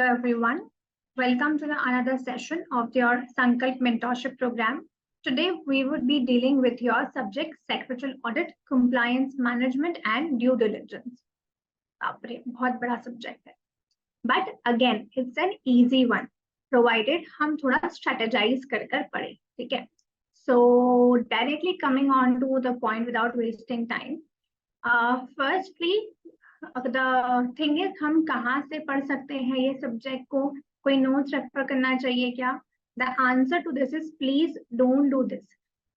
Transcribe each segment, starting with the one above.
everyone. Welcome to another session of your Sankalp Mentorship Program. Today we would be dealing with your subject secretarial audit, compliance management and due diligence. बापरे बहुत बड़ा subject है. But again, it's an easy one, provided हम थोड़ा strategize कर पढ़े, ठीक है? So directly coming on to the point without wasting time. Firstly, the thing is हम कहाँ से पढ़ सकते हैं ये सब्जेक्ट को, कोई नोट्स रेफर करना चाहिए क्या? The answer to this is please don't do this.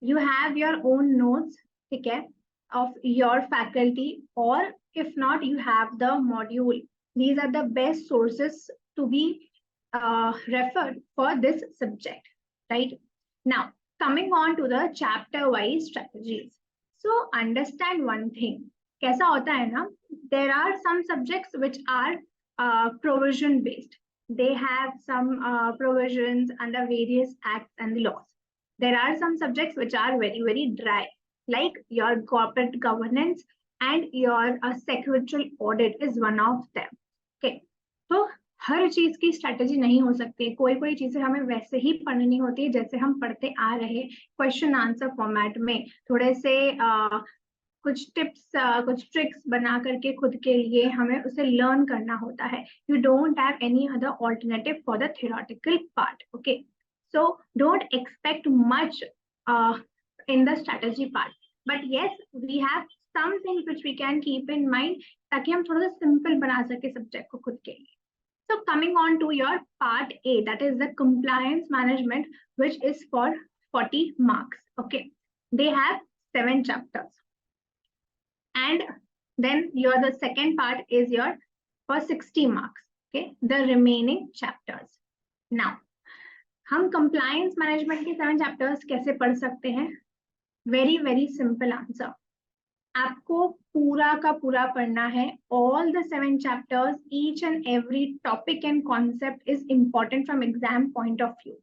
You have your own notes, ठीक है, of your faculty, or if not, you have the module. These are the best sources to be referred for this subject, right? Now, coming on to the chapter-wise strategies. So understand one thing. कैसा होता है ना, there are some subjects which are provision based. They have some provisions under various acts and laws. There are some subjects which are very, very dry, like your corporate governance and your secretarial audit is one of them. Okay, तो हर चीज की strategy नहीं हो सकती, कोई चीजें हमें वैसे ही पढ़नी होती है जैसे हम पढ़ते आ रहे, क्वेश्चन आंसर फॉर्मेट में थोड़े से कुछ टिप्स कुछ ट्रिक्स बना करके खुद के लिए हमें उसे लर्न करना होता है. You don't have any other alternative for the theoretical part. Okay, so don't expect much in the strategy part, but yes we have some things which we can keep in mind ताकि हम थोड़ा सा simple बना सके subject को खुद के लिए. So coming on to your part A, that is the compliance management, which is for 40 marks. Okay, they have 7 chapters. And then the second part is your for 60 marks. Okay, the remaining chapters. Now, हम compliance management के 7 chapters कैसे पढ़ सकते हैं? Very, very simple answer. आपको पूरा का पूरा पढ़ना है. All the 7 chapters, each and every topic and concept is important from exam point of view.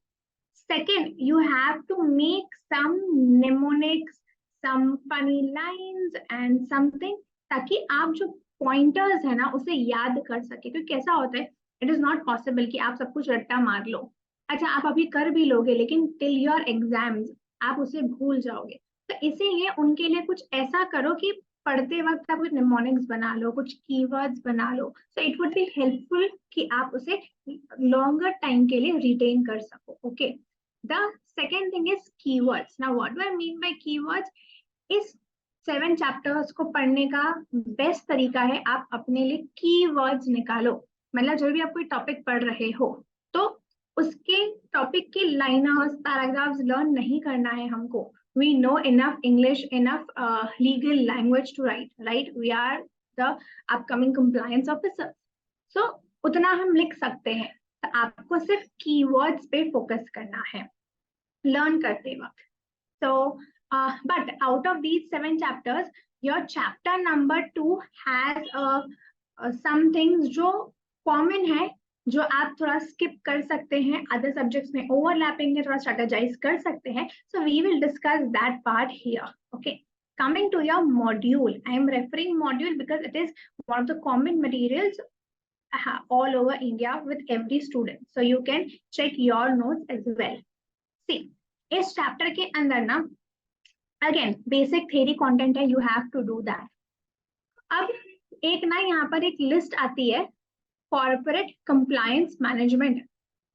Second, you have to make some mnemonics, some funny lines and something ताकि आप जो pointers है ना उसे याद कर सके. तो कैसा होता है, it is not possible कि आप सब कुछ रट्टा मार लो. अच्छा, आप अभी कर भी लोगे लेकिन till your exams आप उसे भूल जाओगे. तो इसीलिए उनके लिए कुछ ऐसा करो कि पढ़ते वक्त आप कुछ निमोनिक्स बना लो, कुछ कीवर्ड्स बना लो. So it would be helpful कि आप उसे लॉन्गर टाइम के लिए रिटेन कर सको. Okay, the second thing is keywords. Now what do I mean by keywords? इस 7 चैप्टर्स को पढ़ने का बेस्ट तरीका है आप अपने लिए कीवर्ड्स निकालो. मतलब जब भी आप कोई टॉपिक पढ़ रहे हो तो उसके टॉपिक की लाइनर्स पैराग्राफ्स लर्न नहीं करना है हमको. We know enough English, enough legal language to write, right? We are the upcoming compliance officers. So, उतना हम लिख सकते हैं. तो आपको सिर्फ keywords पे focus करना है learn करते वक्त. So, but out of these 7 chapters, your chapter number 2 has some things जो common है, जो आप थोड़ा स्किप कर सकते हैं. अदर सब्जेक्ट्स में ओवरलैपिंग है, थोड़ा स्ट्रेटेजाइज कर सकते हैं. So we will discuss that part here. Okay, coming to your module. I am referring module because it is one of the common materials all over India with every student. So you can check your notes as well. See, इस chapter के अंदर ना again basic theory content है, you have to do that. अब एक ना यहाँ पर एक लिस्ट आती है कॉर्पोरेट कंप्लायंस मैनेजमेंट.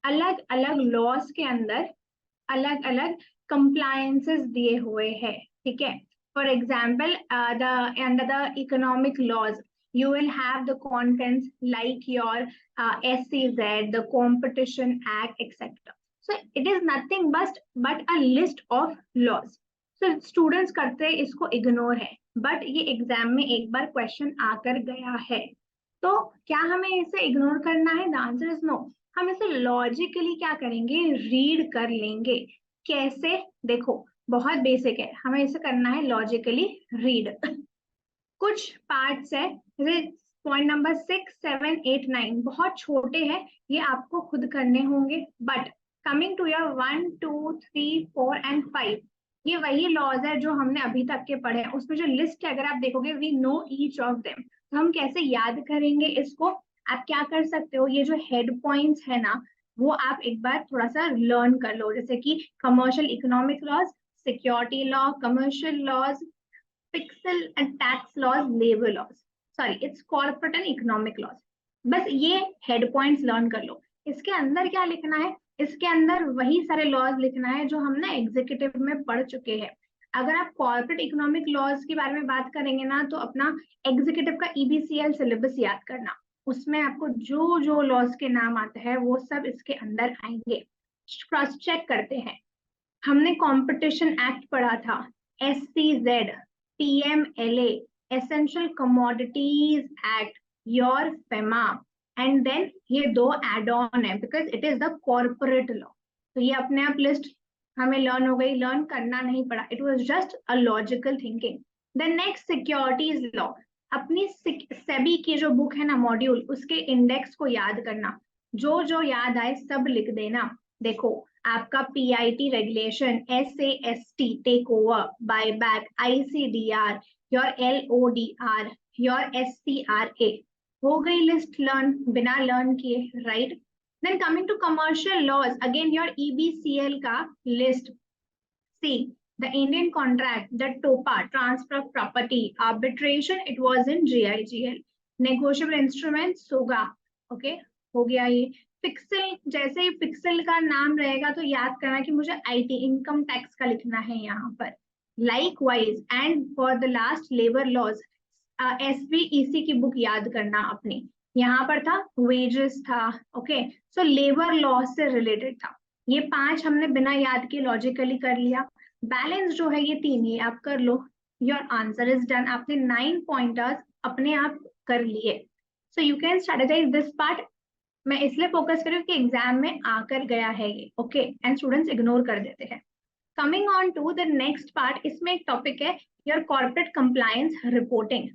अलग अलग लॉज के अंदर अलग अलग कंप्लायंसेस दिए हुए हैं, ठीक है. For example under the economic laws you will have the contents like your SEZ, the Competition Act, etc. So it is nothing but a list of laws. So students करते इसको इग्नोर है, but ये exam में एक बार question आकर गया है. तो क्या हमें इसे इग्नोर करना है? The answer is no. हम इसे लॉजिकली क्या करेंगे, रीड कर लेंगे. कैसे? देखो बहुत बेसिक है, हमें इसे करना है लॉजिकली रीड. कुछ पार्ट्स है, पॉइंट नंबर 6, 7, 8, 9 बहुत छोटे हैं, ये आपको खुद करने होंगे. But coming to your 1, 2, 3, 4 and 5, ये वही लॉज है जो हमने अभी तक के पढ़े हैं. उसमें जो लिस्ट है अगर आप देखोगे, we know each of them. तो हम कैसे याद करेंगे इसको? आप क्या कर सकते हो, ये जो हेड पॉइंट्स है ना, वो आप एक बार थोड़ा सा लर्न कर लो, जैसे कि commercial economic laws, security law, commercial laws, fiscal and tax laws, labour laws, sorry it's corporate and economic laws. बस ये हेड पॉइंट्स लर्न कर लो। इसके अंदर क्या लिखना है, इसके अंदर वही सारे लॉज लिखना है जो हम ना एग्जीक्यूटिव में पढ़ चुके हैं। अगर आप कॉर्पोरेट इकोनॉमिक लॉज के बारे में बात करेंगे ना, तो अपना एग्जीक्यूटिव का ईबीसीएल सिलेबस याद करना, उसमें आपको जो जो लॉज के नाम आते हैं वो सब इसके अंदर आएंगे। क्रॉस चेक करते हैं। हमने कंपटीशन एक्ट पढ़ा था, SCZ, PMLA, essential commodities act, your FEMA, and then ये दो एड ऑन है because it is the corporate law. तो ये अपने आप लिस्ट हमें लर्न हो गई, लर्न करना नहीं पड़ा, it was just a logical thinking. Then next securities law, अपनी सेबी की जो बुक है ना मॉड्यूल, उसके इंडेक्स को याद करना, जो जो याद आए सब लिख देना। देखो आपका PIT regulation, SAST take over, buyback, ICDR, your LODR, your SCRA, हो गई लिस्ट लर्न बिना लर्न किए, right. Then coming to commercial laws, again your EBCL का list. See the Indian contract, the TOPA, transfer of property, arbitration, it was in GIGL, negotiable instruments, SOGA, okay, हो गया ये। Pixel, जैसे ही pixel का नाम रहेगा तो याद करना कि मुझे IT इनकम टैक्स का लिखना है यहाँ पर। Likewise and for the last labour laws, SVEC की बुक याद करना अपनी, यहाँ पर था वेजेस था, ओके, सो लेबर लॉ से रिलेटेड था। ये 5 हमने बिना याद के लॉजिकली कर लिया। बैलेंस जो है ये 3 ही आप कर लो, योर आंसर इज डन। आपने 9 पॉइंटर्स अपने आप कर लिए। सो you can strategise this part. मैं इसलिए फोकस करूँ कि एग्जाम में आकर गया है ये, ओके, एंड स्टूडेंट्स इग्नोर कर देते हैं। Coming on to the next part, इसमें एक टॉपिक है योर कॉर्पोरेट कंप्लायंस रिपोर्टिंग।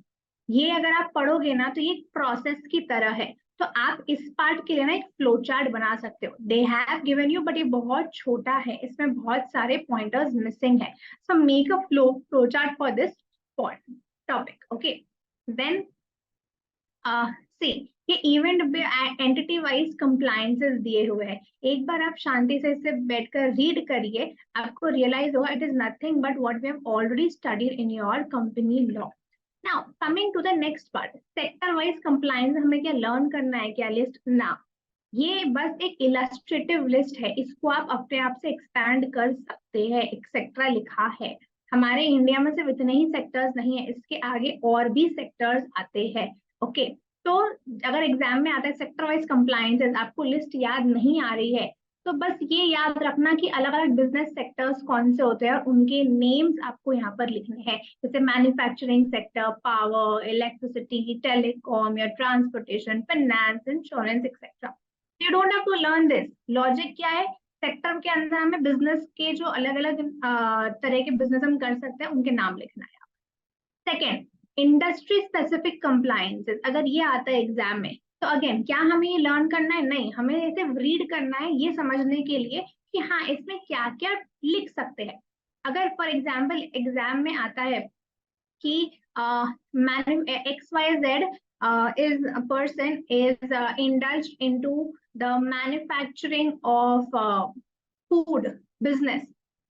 ये अगर आप पढ़ोगे ना तो ये प्रोसेस की तरह है, तो आप इस पार्ट के लिए ना एक फ्लो चार्ट बना सकते हो। They have given you, but ये बहुत छोटा है, इसमें बहुत सारे पॉइंटर्स मिसिंग है। So make a flow chart for this topic, okay. Then see, ये इवेंट एंटिटी वाइज कंप्लायंसेस दिए हुए हैं। एक बार आप शांति से इसे बैठकर रीड करिए, आपको रियलाइज होगा it is nothing but what we have already studied in your company law. Now, coming to the next part, sector wise compliance हमें क्या लर्न करना है, क्या लिस्ट ना, ये बस एक इलस्ट्रेटिव लिस्ट है, इसको आप अपने आप से एक्सपैंड कर सकते हैं। एक सेक्टर लिखा है, हमारे इंडिया में सिर्फ इतने ही सेक्टर्स नहीं है, इसके आगे और भी सेक्टर्स आते हैं, ओके। तो अगर एग्जाम में आता है सेक्टर वाइज कंप्लायंसेस, आपको लिस्ट याद नहीं आ रही है, तो बस ये याद रखना कि अलग अलग बिजनेस सेक्टर्स कौन से होते हैं और उनके नेम्स आपको यहाँ पर लिखने हैं, जैसे manufacturing sector, power, electricity, telecom या transportation, finance, insurance etcetera. You don't have to learn this. Logic क्या है, सेक्टर के अंदर हमें बिजनेस के जो अलग अलग तरह के बिजनेस हम कर सकते हैं उनके नाम लिखना है। सेकेंड, इंडस्ट्री स्पेसिफिक कंप्लायंसेस, अगर ये आता है एग्जाम में तो अगेन क्या हमें ये लर्न करना है, नहीं, हमें इसे रीड करना है ये समझने के लिए कि हाँ इसमें क्या क्या लिख सकते हैं। अगर फॉर एग्जाम्पल एग्जाम में आता है कि XYZ is a person is indulged into the manufacturing of food business,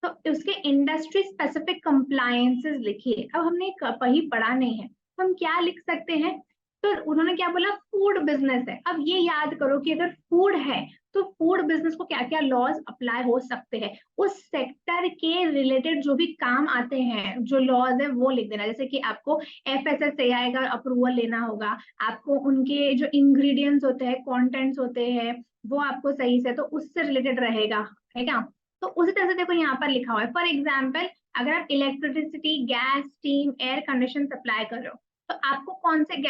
तो उसके इंडस्ट्री स्पेसिफिक कंप्लायंसेस लिखिए। अब हमने कहीं पढ़ा नहीं है, तो हम क्या लिख सकते हैं, तो उन्होंने क्या बोला, फूड बिजनेस है। अब ये याद करो कि अगर फूड है तो फूड बिजनेस को क्या क्या लॉज अप्लाई हो सकते हैं, उस सेक्टर के रिलेटेड जो भी काम आते हैं, जो लॉज है वो लिख देना। जैसे कि आपको FSSAI का अप्रूवल लेना होगा, आपको उनके जो इंग्रेडिएंट्स होते हैं, कंटेंट्स होते हैं, वो आपको सही से तो उससे रिलेटेड रहेगा, है क्या। तो उसी तरह से देखो यहाँ पर लिखा हुआ है, फॉर एग्जाम्पल अगर आप electricity, gas, steam, air condition supply कर रहे हो, तो आपको कौन से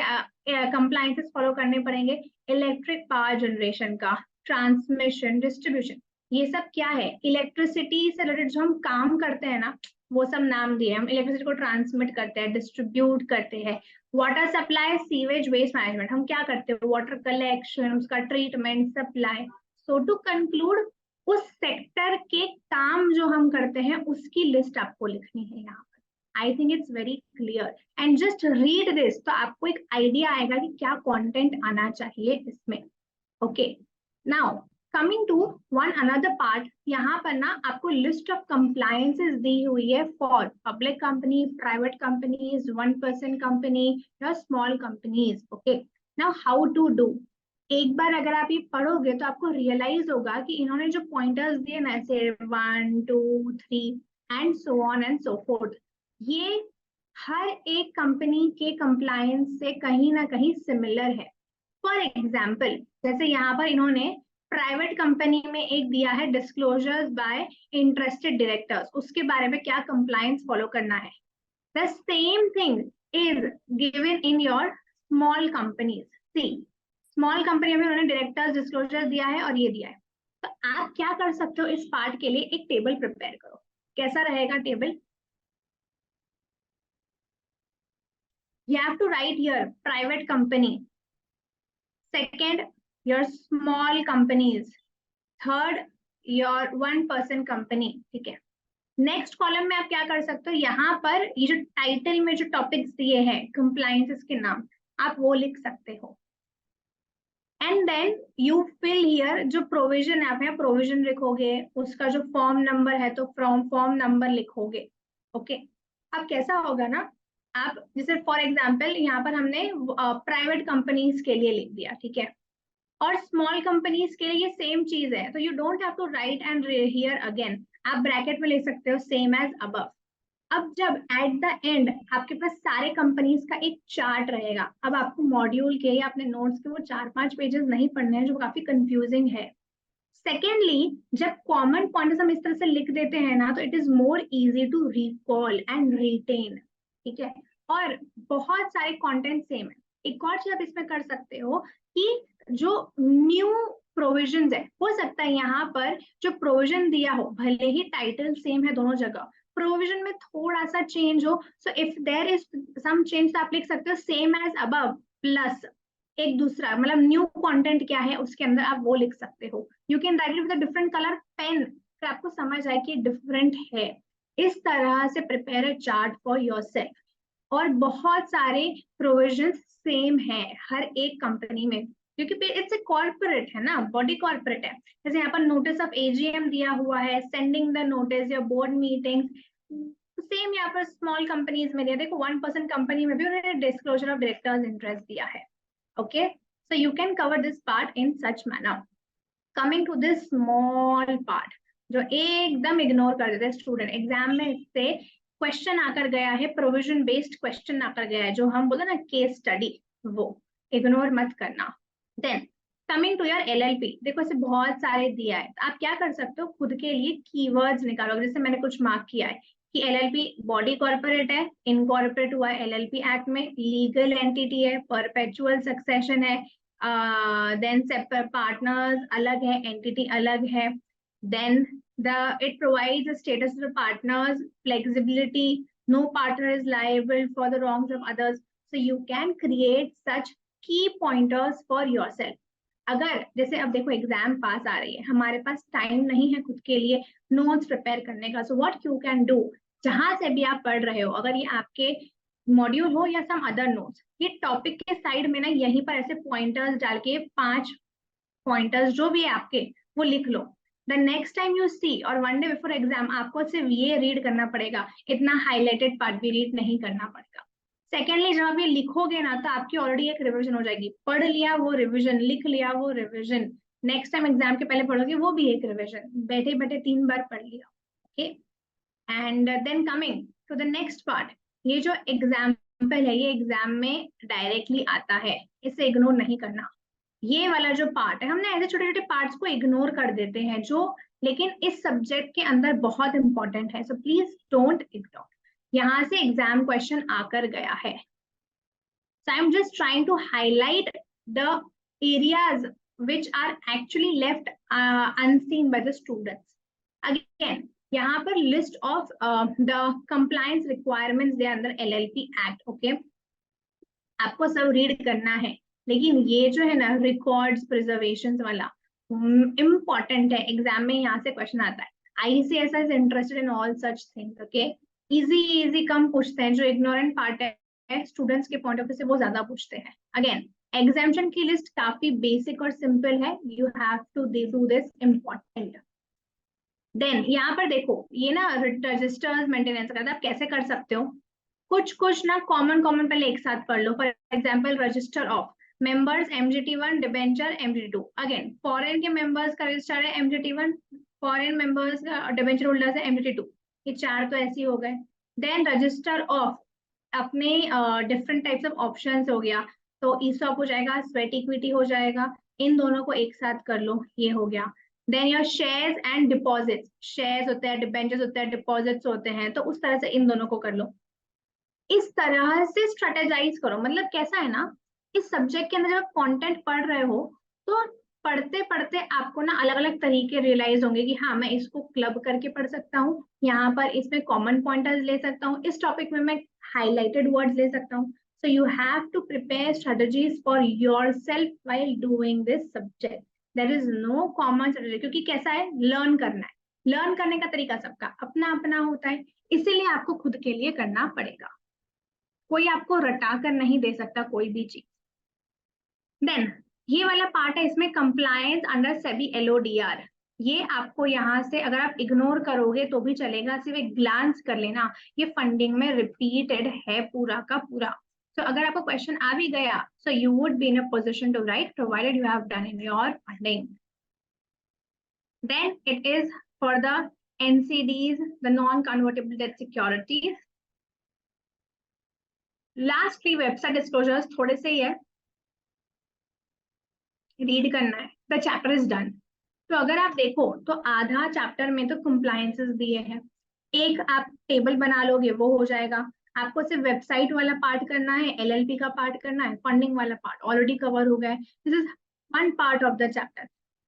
कंप्लायंसेस फॉलो करने पड़ेंगे, इलेक्ट्रिक पावर जनरेशन का, ट्रांसमिशन, डिस्ट्रीब्यूशन, ये सब क्या है, इलेक्ट्रिसिटी से रिलेटेड जो हम काम करते हैं ना, वो सब नाम दिए। हम इलेक्ट्रिसिटी को ट्रांसमिट करते हैं, डिस्ट्रीब्यूट करते हैं। Water supply, sewage, waste management, हम क्या करते हैं, वाटर कलेक्शन, उसका treatment, supply. So to conclude, उस सेक्टर के काम जो हम करते हैं उसकी लिस्ट आपको लिखनी है यहाँ पर। I think it's very clear and just read this, तो आपको एक आइडिया आएगा कि क्या कंटेंट आना चाहिए इसमें. Okay, now coming to one another part, यहाँ पर ना आपको लिस्ट ऑफ कंप्लायंसेस दी हुई है for public company, private companies, 1% company या small companies. Okay, now how to do. एक बार अगर आप ये पढ़ोगे तो आपको रियलाइज होगा कि इन्होंने जो पॉइंटर्स दिए ना, ऐसे 1 2 3 and so on and so fourth, ये हर एक कंपनी के कंप्लायंस से कहीं ना कहीं सिमिलर है. फॉर एग्जाम्पल, जैसे यहाँ पर इन्होंने प्राइवेट कंपनी में एक दिया है डिस्क्लोजर्स बाय इंटरेस्टेड डायरेक्टर्स, उसके बारे में क्या कंप्लायंस फॉलो करना है. The same thing is given in your small companies. See, small company में उन्होंने डायरेक्टर्स डिस्क्लोजर दिया है और ये दिया है. तो आप क्या कर सकते हो, इस पार्ट के लिए एक टेबल प्रिपेयर करो. कैसा रहेगा table? You have to write here private company, second your small companies, third your 1% company. ठीक है, नेक्स्ट कॉलम में आप क्या कर सकते हो, यहाँ पर ये जो टाइटल में जो टॉपिक्स दिए हैं कंप्लायंसेस के नाम, आप वो लिख सकते हो. And then you fill here, जो प्रोविजन है आप यहाँ प्रोविजन लिखोगे, उसका जो फॉर्म नंबर है तो फॉर्म नंबर लिखोगे. ओके, अब कैसा होगा ना, आप जैसे फॉर एग्जांपल यहाँ पर हमने प्राइवेट कंपनीज के लिए लिख दिया, ठीक है, और स्मॉल कंपनीज के लिए ये सेम चीज है, तो you don't have to write and here again, आप ब्रैकेट में लिख सकते हो सेम एज अबव. अब जब एट द एंड आपके पास सारे कंपनीज का एक चार्ट रहेगा, अब आपको मॉड्यूल के या अपने नोट्स के वो 4-5 पेजेस नहीं पढ़ने हैं जो काफी कंफ्यूजिंग है. सेकेंडली, जब कॉमन पॉइंट्स हम इस तरह से लिख देते हैं ना, तो it is more easy to recall and retain. ठीक है, और बहुत सारे कंटेंट सेम है. एक और चीज आप इसमें कर सकते हो कि जो न्यू प्रोविजन है, हो सकता है यहाँ पर जो प्रोविजन दिया हो, भले ही टाइटल सेम है दोनों जगह, प्रोविजन में थोड़ा सा चेंज हो, so if there is some change आप लिख सकते हो सेम एज अबव प्लस एक दूसरा, मतलब न्यू कंटेंट क्या है उसके अंदर आप वो लिख सकते हो. You can write it with a different colour pen, फिर आपको समझ आए कि डिफरेंट है. इस तरह से prepare a chart for yourself. और बहुत सारे प्रोविजंस सेम है हर एक कंपनी में, क्योंकि इट्स ए कॉर्पोरेट है ना, बॉडी कॉर्पोरेट है. जैसे यहाँ पर नोटिस ऑफ एजीएम दिया हुआ है, सेंडिंग द नोटिस या बोर्ड मीटिंग्स, सेम यहाँ पर स्मॉल कंपनीज में दिया. देखो 1% कंपनी में भी उन्होंने डिस्क्लोजर ऑफ डायरेक्टर्स इंटरेस्ट दिया है. Okay, so you can cover this part in such manner. Coming to this small part जो एकदम इग्नोर कर देते हैं स्टूडेंट, एग्जाम में से क्वेश्चन आकर गया है, प्रोविजन बेस्ड क्वेश्चन आकर गया है, जो हम बोलते ना केस स्टडी, वो इग्नोर मत करना. Then coming to your LLP, देखो इसे बहुत सारे दिया है, आप क्या कर सकते हो, खुद के लिए कीवर्ड्स निकालो. जैसे मैंने कुछ मार्क किया है कि एलएलपी बॉडी कॉर्पोरेट है, इनकॉर्पोरेट हुआ है एलएलपी एक्ट में, लीगल एंटिटी है, परपेचुअल सक्सेशन है, देन सेपरेट पार्टनर्स अलग है, एंटिटी अलग है, then it provides a status to the partners, flexibility, no partner is liable for the wrongs of others. So you can create such key pointers for yourself. अगर जैसे अब देखो exam पास आ रही है, हमारे पास टाइम नहीं है खुद के लिए नोट्स प्रिपेयर करने का, so what you can do, जहां से भी आप पढ़ रहे हो, अगर ये आपके मॉड्यूल हो या सम अदर नोट्स, ये टॉपिक के साइड में ना यहीं पर ऐसे पॉइंटर्स डाल के 5 पॉइंटर्स जो भी है आपके वो लिख लो. The next time you see और वन डे बिफोर एग्जाम आपको सिर्फ ये रीड करना पड़ेगा, इतना हाईलाइटेड पार्ट भी रीड नहीं करना पड़ेगा. सेकेंडली, जब आप ये लिखोगे ना तो आपकी ऑलरेडी एक रिविजन हो जाएगी. पढ़ लिया वो रिविजन, लिख लिया वो रिविजन, नेक्स्ट टाइम एग्जाम के पहले पढ़ोगे वो भी एक रिविजन, बैठे बैठे 3 बार पढ़ लिया. Okay, and then coming to the next part, ये जो एग्जाम्पल है ये एग्जाम में डायरेक्टली आता है, इसे इग्नोर नहीं करना. ये वाला जो पार्ट है, हमने ऐसे छोटे छोटे पार्ट्स को इग्नोर कर देते हैं जो लेकिन इस सब्जेक्ट के अंदर बहुत इंपॉर्टेंट है, सो प्लीज डोंट इग्नोर. यहां से एग्जाम क्वेश्चन आकर गया है, so I am just trying to highlight the areas which are actually left unseen by the students. Again, यहाँ पर list of the compliance requirements दे अंदर LLP Act. ओके, आपको सब रीड करना है, लेकिन ये जो है ना रिकॉर्ड्स प्रिजर्वेशन वाला इम्पॉर्टेंट है, एग्जाम में यहाँ से क्वेश्चन आता है. ICSI is interested in all such things. Okay, easy easy कम पूछते हैं, जो इग्नोरेंट पार्ट है स्टूडेंट्स के पॉइंट ऑफ व्यू से वो ज्यादा पूछते हैं। अगेन एग्जाम्पशन की लिस्ट काफी बेसिक और सिंपल है, you have to do this important. Then यहाँ पर देखो ये ना रजिस्टर्स मेंटेनेंस करता है, आप कैसे कर सकते हो, कुछ कुछ ना कॉमन कॉमन पहले एक साथ पढ़ लो। For example register of members MGT1 debenture MGT2। Again foreign के मेंबर्स का रजिस्टर है MGT1, फॉरेन मेंबर्स का डिबेंचर होल्डर्स है MGT2। ये चार तो ऐसे ही हो गए। देन रजिस्टर ऑफ अपने डिफरेंट टाइप्स ऑफ ऑप्शंस हो गया, तो ईसॉप हो जाएगा, स्वेट इक्विटी हो जाएगा, इन दोनों को एक साथ कर लो, ये हो गया। Then your shares and deposits, shares होते हैं, डिबेंचर्स होते हैं, डिपॉजिट्स होते हैं, तो उस तरह से इन दोनों को कर लो। इस तरह से स्ट्रेटेजाइज करो, मतलब कैसा है ना, इस सब्जेक्ट के अंदर जब कंटेंट पढ़ रहे हो तो पढ़ते पढ़ते आपको ना अलग अलग तरीके रियलाइज होंगे कि हाँ मैं इसको क्लब करके पढ़ सकता हूँ, यहाँ पर इसमें कॉमन पॉइंटर्स ले सकता हूँ, इस टॉपिक में मैं हाईलाइटेड वर्ड्स ले सकता हूँ। So you have to prepare strategies for yourself while doing this subject. There is no common strategy, क्योंकि कैसा है, लर्न करना है, लर्न करने का तरीका सबका अपना अपना होता है, इसीलिए आपको खुद के लिए करना पड़ेगा, कोई आपको रटा कर नहीं दे सकता कोई भी चीज। देन ये वाला पार्ट है, इसमें कंप्लायंस अंडर सेबी LODR। ये आपको यहाँ से अगर आप इग्नोर करोगे तो भी चलेगा, सिर्फ एक ग्लांस कर लेना, ये फंडिंग में रिपीटेड है पूरा का पूरा। तो अगर आपको क्वेश्चन आ भी गया, so you would be in a position to write provided you have done in your funding. Then it is for the NCDs, the non-convertible debt securities। Lastly website disclosures थोड़े से ही है, रीड करना है, the chapter is done. तो अगर आप देखो तो आधा चैप्टर में तो कंप्लायंसेस दिए हैं, एक आप टेबल बना लोगे वो हो जाएगा। आपको सिर्फ वेबसाइट वाला पार्ट करना है, LLP का पार्ट करना है, फंडिंग वाला पार्ट ऑलरेडी कवर हो गया है। This is one part of the chapter.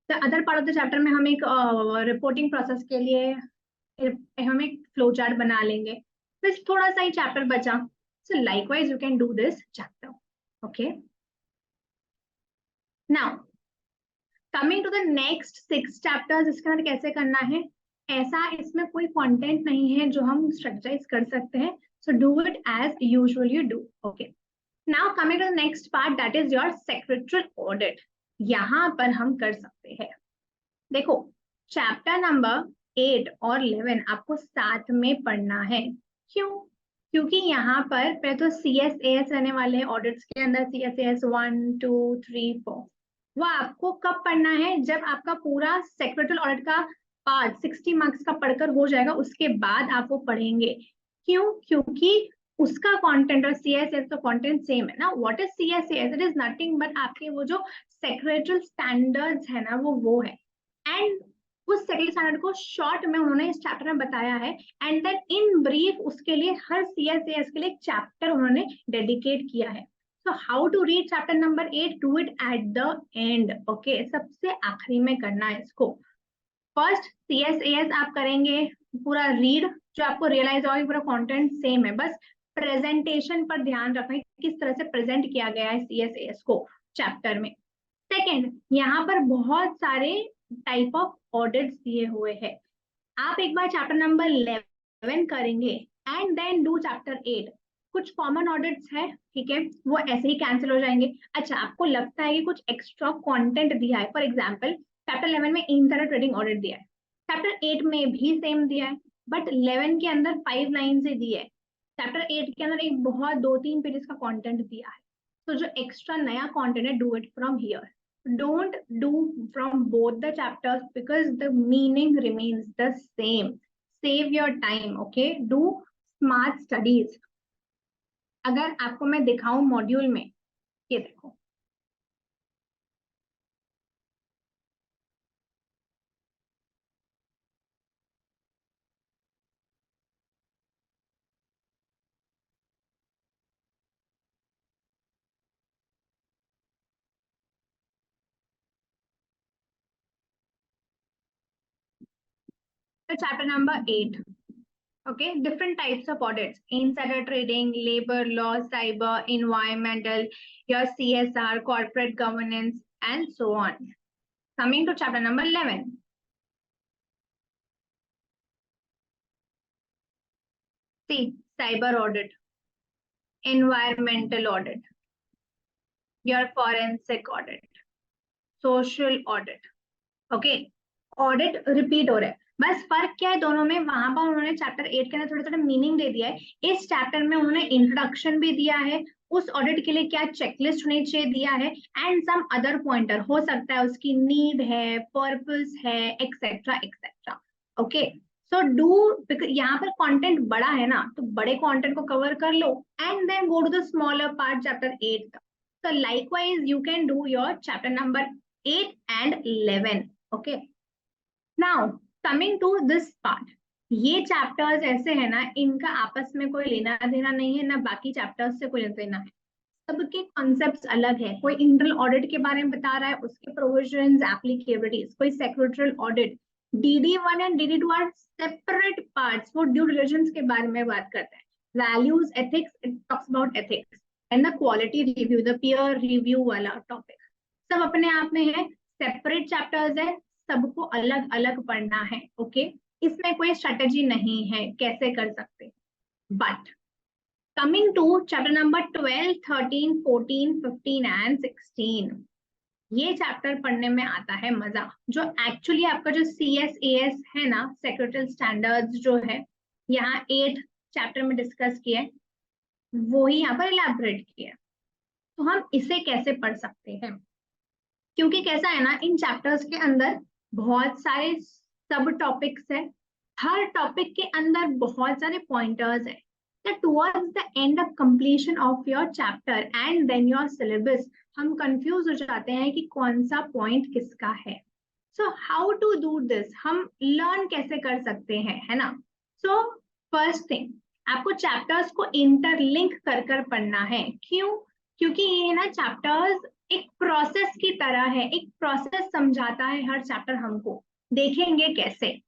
The other part of the chapter में हम एक रिपोर्टिंग प्रोसेस के लिए हम एक फ्लो चार्ट बना लेंगे, बस थोड़ा सा ही चैप्टर बचा। So likewise you can do this chapter. Okay, now coming to the next 6 chapters, इसके अंदर कैसे करना है, ऐसा इसमें कोई कंटेंट नहीं है जो हम स्ट्रक्चराइज कर सकते हैं, so do it as usual you do. Okay, now coming to the next part, that is your secretary audit. यहाँ पर हम कर सकते हैं, देखो चैप्टर नंबर 8 और 11 आपको साथ में पढ़ना है। क्यों? क्योंकि यहाँ पर पहले तो CSAS रहने वाले हैं ऑडिट्स के अंदर, CSAS 1 2 3 4। वो आपको कब पढ़ना है, जब आपका पूरा सेक्रेटरी ऑडिट का पार्ट 60 मार्क्स का पढ़कर हो जाएगा, उसके बाद आप वो पढ़ेंगे। क्यों? क्योंकि उसका कंटेंट और CSAS का कंटेंट सेम है ना। What is CSAS? It is nothing but आपके वो जो सेक्रेटरी स्टैंडर्ड्स है ना वो है। एंड उस सेक्रेटरी स्टैंडर्ड को शॉर्ट में उन्होंने इस चैप्टर में बताया है, एंड देन इन ब्रीफ उसके लिए हर CSAS के लिए एक चैप्टर उन्होंने डेडिकेट किया है। So how to read chapter number 8? Do it at the end. Okay, सबसे आखिरी में करना है इसको। फर्स्ट CSAS आप करेंगे पूरा रीड, जो आपको रियलाइज होगा पूरा कंटेंट सेम है, बस प्रेजेंटेशन पर ध्यान रखना है किस तरह से प्रेजेंट किया गया है CSAS को चैप्टर में। सेकेंड, यहाँ पर बहुत सारे टाइप ऑफ ऑडिट्स दिए हुए हैं, आप एक बार चैप्टर नंबर 11 करेंगे एंड देन डू चैप्टर 8। कुछ कॉमन ऑडिट्स है, ठीक है, वो ऐसे ही कैंसिल हो जाएंगे। अच्छा, आपको लगता है कि कुछ एक्स्ट्रा कंटेंट दिया है, फॉर एग्जांपल चैप्टर 11 में इंटर ट्रेडिंग ऑडिट दिया है, चैप्टर 8 में भी सेम दिया है, बट 11 के अंदर 5 लाइन से दिया है, चैप्टर 8 के अंदर एक बहुत 2-3 पेजेस का कंटेंट दिया है। तो जो एक्स्ट्रा नया कंटेंट है, do it from here. Don't do from both the chapters because the meaning remains the same. Save your time, okay? Do smart studies. अगर आपको मैं दिखाऊं मॉड्यूल में, ये देखो, तो chapter number 8, okay, different types of audits: insider trading, labor law, cyber, environmental, your CSR, corporate governance, and so on. Coming to chapter number 11, see cyber audit, environmental audit, your forensic audit, social audit. Okay, audit repeat हो रहा है, बस फर्क क्या है दोनों में, वहां पर उन्होंने चैप्टर 8 के अंदर थोड़ा थोड़ा मीनिंग दे दिया है, इस चैप्टर में उन्होंने इंट्रोडक्शन भी दिया है, उस ऑडिट के लिए क्या चेकलिस्ट होनी चाहिए दिया है, एंड सम अदर पॉइंटर, हो सकता है उसकी नीड है, पर्पस है, etcetera etcetera. Okay, so do, यहाँ पर कंटेंट बड़ा है ना, तो बड़े कंटेंट को कवर कर लो and then go to the smaller part, chapter 8 तक. So likewise you can do your chapter number 8 and 11. Okay, now coming to this part, ये चैप्टर्स ऐसे है ना, इनका आपस में कोई लेना देना नहीं है ना, बाकी चैप्टर्स से कोई लेना देना है, सबके कॉन्सेप्ट्स अलग है. कोई इंटरनल ऑडिट के बारे में बता रहा है, उसके प्रोविजंस, एप्लीकेबिलिटीज, कोई secretarial audit. DD1 and DD2 are separate parts, वो ड्यू डिलिजेंस के बारे में बात करते हैं. Values, ethics, it talks about ethics, and the quality review, the peer review वाला टॉपिक, सब अपने आप में है, सेपरेट चैप्टर्स है, सबको अलग अलग पढ़ना है. ओके, इसमें कोई स्ट्रेटेजी नहीं है कैसे कर सकते. But coming to chapter number 12, 13, 14, 15 and 16, ये चैप्टर पढ़ने में आता है मजा, जो एक्चुअली आपका जो CSAS है ना, सेक्रेटरियल स्टैंडर्ड्स जो है, यहाँ 8 चैप्टर में डिस्कस किया है, वो ही यहाँ पर इलैबोरेट किया. तो हम इसे कैसे पढ़ सकते हैं, क्योंकि कैसा है ना, इन चैप्टर्स के अंदर बहुत सारे सब टॉपिक्स है, हर टॉपिक के अंदर बहुत सारे पॉइंटर्स है. Towards the end of completion of your chapter and then your syllabus, हम कंफ्यूज हो जाते हैं कि कौन सा पॉइंट किसका है. So how to do this, हम लर्न कैसे कर सकते हैं, है ना. सो फर्स्ट थिंग, आपको चैप्टर्स को इंटरलिंक कर कर पढ़ना है. क्यों? क्योंकि ये ना चैप्टर्स एक प्रोसेस की तरह है, एक प्रोसेस समझाता है हर चैप्टर हमको, देखेंगे कैसे.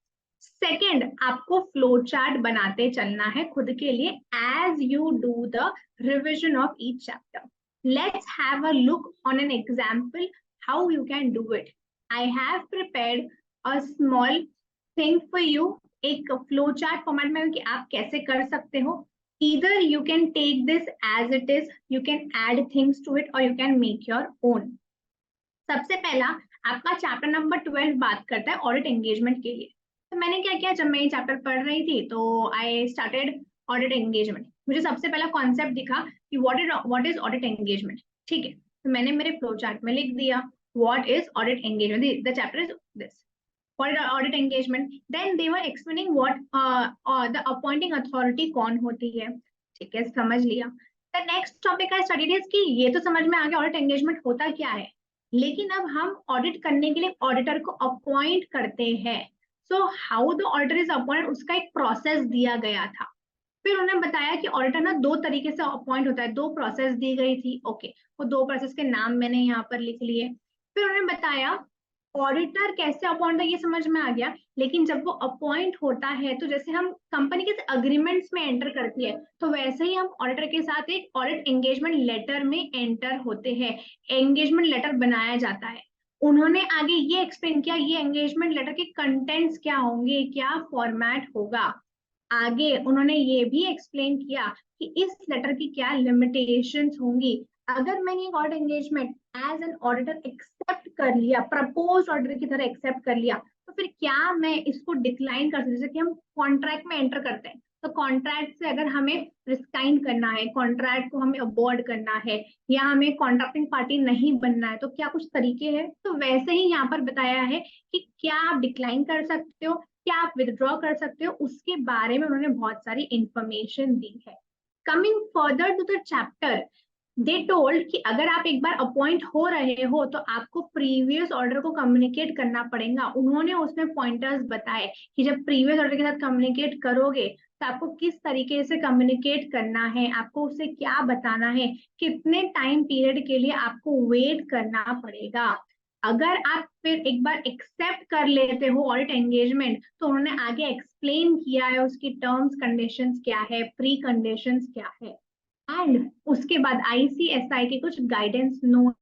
सेकेंड, आपको फ्लो चार्ट बनाते चलना है खुद के लिए as you do the revision of each chapter. Let's have a look on an example how you can do it. I have prepared a small thing for you, एक flow chart format में कि आप कैसे कर सकते हो. Either you can take this as it is, you can add things to it, or you can make your own. सबसे पहला आपका चैप्टर नंबर 12 बात करता है ऑडिट एंगेजमेंट के लिए. तो मैंने क्या किया, जब मैं ये चैप्टर पढ़ रही थी तो आई स्टार्टेड ऑडिट एंगेजमेंट. मुझे सबसे पहला कॉन्सेप्ट दिखा कि व्हाट इज ऑडिट एंगेजमेंट. ठीक है, तो मैंने मेरे फ्लो चार्ट में लिख दिया what is audit engagement, the chapter is this, what is audit engagement. Then they were explaining what the appointing authority कौन होती है. ठीक है, समझ लिया. The next topic I studied is कि ये तो समझ में आ गया ऑडिट एंगेजमेंट होता क्या है, लेकिन अब हम ऑडिट करने के लिए ऑडिटर को अपॉइंट करते हैं. So how the auditor is appointed, उसका एक प्रोसेस दिया गया था. फिर उन्होंने बताया कि ऑडिटर ना 2 तरीके से अपॉइंट होता है, 2 प्रोसेस दी गई थी. ओके, वो 2 प्रोसेस के नाम मैंने यहाँ पर लिख लिए. फिर उन्होंने बताया ऑडिटर कैसे अपॉइंट है, ये समझ में आ गया, लेकिन जब वो अपॉइंट होता है तो जैसे हम कंपनी के अग्रीमेंट्स में एंटर करती है, तो वैसे ही हम ऑडिटर के साथ एक ऑडिट एंगेजमेंट लेटर में एंटर होते हैं, एंगेजमेंट लेटर बनाया जाता है. उन्होंने आगे ये एक्सप्लेन किया ये एंगेजमेंट लेटर के कंटेंट्स क्या होंगे, क्या फॉर्मेट होगा. आगे उन्होंने ये भी एक्सप्लेन किया कि इस लेटर की क्या लिमिटेशंस होंगी. अगर मैंने एक audit engagement as an auditor accept कर लिया, प्रपोज ऑर्डर की तरह एक्सेप्ट कर लिया, तो फिर क्या मैं इसको डिक्लाइन कर सकती हूँ. जैसे कि हम कॉन्ट्रैक्ट में एंटर करते हैं, तो कॉन्ट्रैक्ट से अगर हमें रिस्काइन करना है, कॉन्ट्रैक्ट को हमें अबॉर्ड करना है, या हमें कॉन्ट्रैक्टिंग पार्टी नहीं बनना है, तो क्या कुछ तरीके हैं. तो वैसे ही यहाँ पर बताया है कि क्या आप डिक्लाइन कर सकते हो, क्या आप विदड्रॉ कर सकते हो, उसके बारे में उन्होंने बहुत सारी इंफॉर्मेशन दी है. Coming further to the chapter, they told कि अगर आप एक बार अपॉइंट हो रहे हो तो आपको प्रीवियस ऑर्डर को कम्युनिकेट करना पड़ेगा. उन्होंने उसमें पॉइंटर्स बताए कि जब प्रीवियस ऑर्डर के साथ कम्युनिकेट करोगे तो आपको किस तरीके से कम्युनिकेट करना है, आपको उसे क्या बताना है, कितने टाइम पीरियड के लिए आपको वेट करना पड़ेगा. अगर आप फिर एक बार एक्सेप्ट कर लेते हो ऑडिट एंगेजमेंट, तो उन्होंने आगे एक्सप्लेन किया है उसकी टर्म्स कंडीशंस क्या है, प्री कंडीशंस क्या है, एंड उसके बाद ICSI के कुछ गाइडेंस नोट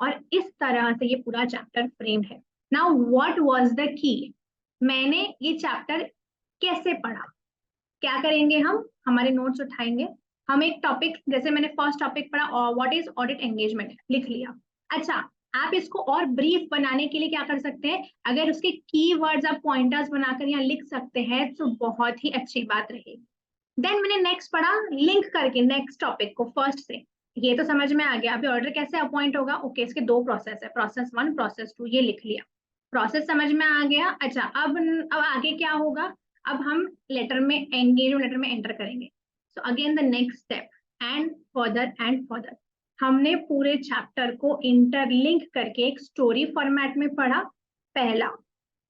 और इस तरह से ये पूरा चैप्टर फ्रेम है. Now what was the key, मैंने ये चैप्टर कैसे पढ़ा, क्या करेंगे हम, हमारे नोट्स उठाएंगे, हम एक टॉपिक, जैसे मैंने फर्स्ट टॉपिक पढ़ा व्हाट इज ऑडिट एंगेजमेंट, लिख लिया। अच्छा, आप इसको और ब्रीफ बनाने के लिए क्या कर सकते हैं, अगर उसके कीवर्ड्स आप पॉइंटर्स बनाकर यहाँ लिख सकते हैं तो बहुत ही अच्छी बात रहेगी। देन मैंने नेक्स्ट पढ़ा लिंक करके नेक्स्ट टॉपिक को फर्स्ट से, ये तो समझ में आ गया। अभी ऑर्डर कैसे अपॉइंट होगा, ओके इसके दो प्रोसेस है, प्रोसेस 1 प्रोसेस 2, ये लिख लिया, प्रोसेस समझ में आ गया। अच्छा, अब आगे क्या होगा, अब हम लेटर में एंगेजमेंट लेटर में एंटर करेंगे। So again the next step and further हमने पूरे चैप्टर को इंटरलिंक करके एक स्टोरी फॉर्मेट में पढ़ा। पहला,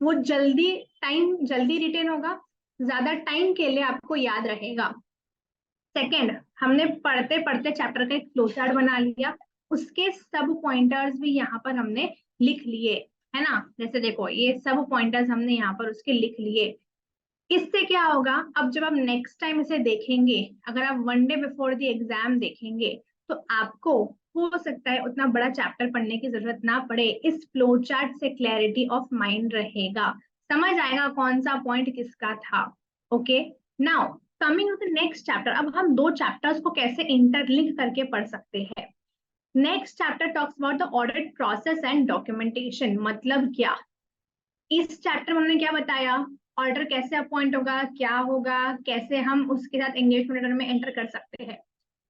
वो जल्दी रिटेन होगा, ज्यादा टाइम के लिए आपको याद रहेगा। सेकेंड, हमने पढ़ते पढ़ते चैप्टर का एक फ्लो चार्ट बना लिया, उसके सब पॉइंटर्स भी यहाँ पर हमने लिख लिए, है ना। जैसे देखो ये सब पॉइंटर्स हमने यहाँ पर उसके लिख लिए। इससे क्या होगा, अब जब आप नेक्स्ट टाइम इसे देखेंगे, अगर आप 1 डे बिफोर द एग्जाम देखेंगे तो आपको हो सकता है उतना बड़ा चैप्टर पढ़ने की जरूरत ना पड़े, इस फ्लो चार्ट से क्लैरिटी ऑफ माइंड रहेगा, समझ आएगा कौन सा पॉइंट किसका था। Okay, now coming to the next chapter, अब हम दो चैप्टर्स को कैसे इंटरलिंक करके पढ़ सकते हैं। Next chapter talks about the audit process and documentation, मतलब क्या, इस चैप्टर में हमने क्या बताया, ऑर्डर कैसे अपॉइंट होगा, क्या होगा, कैसे हम उसके साथ एंगेजमेंट लेटर में एंटर कर सकते हैं।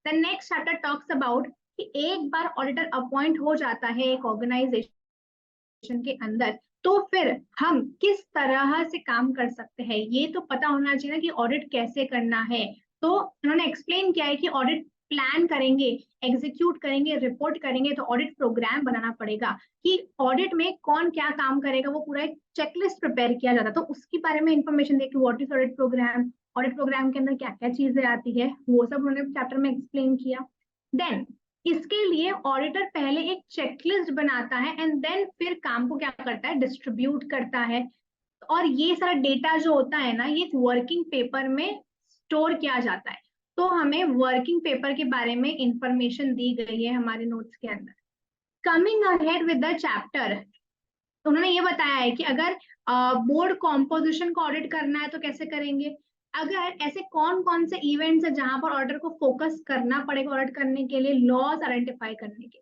The next chapter talks about कि एक बार ऑडिटर अपॉइंट हो जाता है एक ऑर्गेनाइजेशन के अंदर, तो फिर हम किस तरह से काम कर सकते हैं, ये तो पता होना चाहिए ना कि ऑडिट कैसे करना है। तो उन्होंने एक्सप्लेन किया है कि ऑडिट प्लान करेंगे, एग्जीक्यूट करेंगे, रिपोर्ट करेंगे, तो ऑडिट प्रोग्राम बनाना पड़ेगा कि ऑडिट में कौन क्या काम करेगा, वो पूरा एक चेकलिस्ट प्रिपेयर किया जाता है। तो उसके बारे में इंफॉर्मेशन देखिए, व्हाट इज ऑडिट प्रोग्राम के अंदर क्या क्या चीजें आती है, वो सब उन्होंने चैप्टर में एक्सप्लेन किया। देन इसके लिए ऑडिटर पहले एक चेकलिस्ट बनाता है एंड देन फिर काम को क्या करता है, डिस्ट्रीब्यूट करता है। और ये सारा डेटा जो होता है ना, ये वर्किंग पेपर में स्टोर किया जाता है। तो हमें वर्किंग पेपर के बारे में इंफॉर्मेशन दी गई है हमारे नोट्स के अंदर। Coming ahead with the chapter, उन्होंने ये बताया है कि अगर बोर्ड कॉम्पोजिशन को ऑडिट करना है तो कैसे करेंगे, अगर ऐसे कौन कौन से इवेंट्स है जहां पर ऑर्डर को फोकस करना पड़ेगा ऑडिट करने के लिए, लॉस आइडेंटिफाई करने के।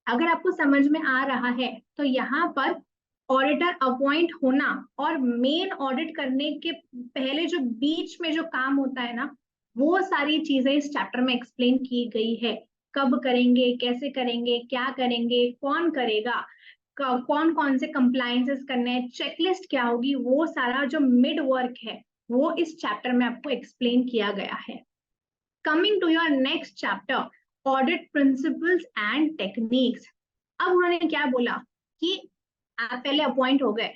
अगर आपको समझ में आ रहा है तो यहाँ पर ऑडिटर अपॉइंट होना और मेन ऑडिट करने के पहले जो बीच में जो काम होता है ना, वो सारी चीजें इस चैप्टर में एक्सप्लेन की गई है। कब करेंगे, कैसे करेंगे, क्या करेंगे, कौन करेगा, कौन कौन से कंप्लायंसेस करने हैं, चेकलिस्ट क्या होगी, वो सारा जो मिड वर्क है वो इस चैप्टर में आपको एक्सप्लेन किया गया है। Coming to your next chapter, audit principles and techniques. अब उन्होंने क्या बोला कि आप पहले अपॉइंट हो गए,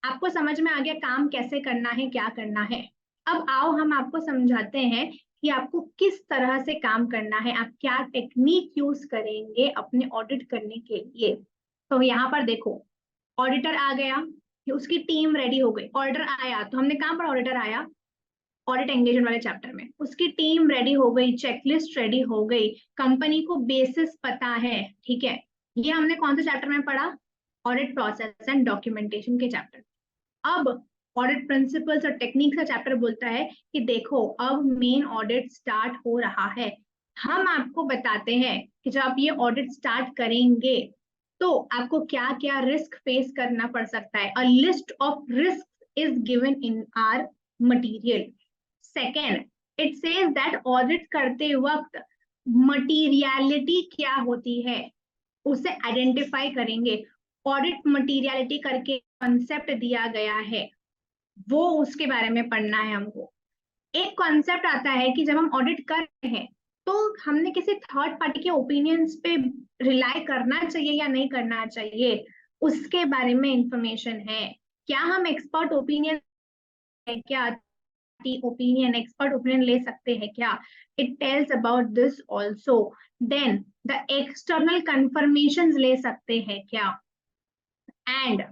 आपको समझ में आ गया काम कैसे करना है, क्या करना है। अब आओ हम आपको समझाते हैं कि आपको किस तरह से काम करना है, आप क्या टेक्निक यूज करेंगे अपने ऑडिट करने के लिए। तो यहाँ पर देखो, ऑडिटर आ गया, उसकी टीम रेडी हो गई, ऑर्डर आया, तो हमने कहाँ पर ऑडिटर आया, ऑडिट एंगेजमेंट वाले चैप्टर में, उसकी टीम रेडी हो गई, चेकलिस्ट रेडी हो गई, कंपनी को बेसिस पता है, ठीक है। ये हमने कौन से चैप्टर में पढ़ा, ऑडिट प्रोसेस एंड डॉक्यूमेंटेशन के चैप्टर। अब ऑडिट प्रिंसिपल्स और टेक्निक्स का चैप्टर बोलता है कि देखो अब मेन ऑडिट स्टार्ट हो रहा है, हम आपको बताते हैं कि जब आप ये ऑडिट स्टार्ट करेंगे तो आपको क्या क्या रिस्क फेस करना पड़ सकता है। A list of risk is given in are material. Second, it says that audit करते वक्त मटीरियलिटी क्या होती है उसे आइडेंटिफाई करेंगे। ऑडिट मटीरियलिटी करके कॉन्सेप्ट दिया गया है, वो उसके बारे में पढ़ना है हमको। एक कॉन्सेप्ट आता है कि जब हम ऑडिट कर रहे हैं तो हमने किसी थर्ड पार्टी के ओपिनियंस पे रिलाई करना चाहिए या नहीं करना चाहिए, उसके बारे में इंफॉर्मेशन है। क्या हम एक्सपर्ट ओपिनियन है क्या, एक्सपर्ट ओपिनियन ले सकते हैं क्या, it tells about this also. Then the external confirmation ले सकते हैं क्या, and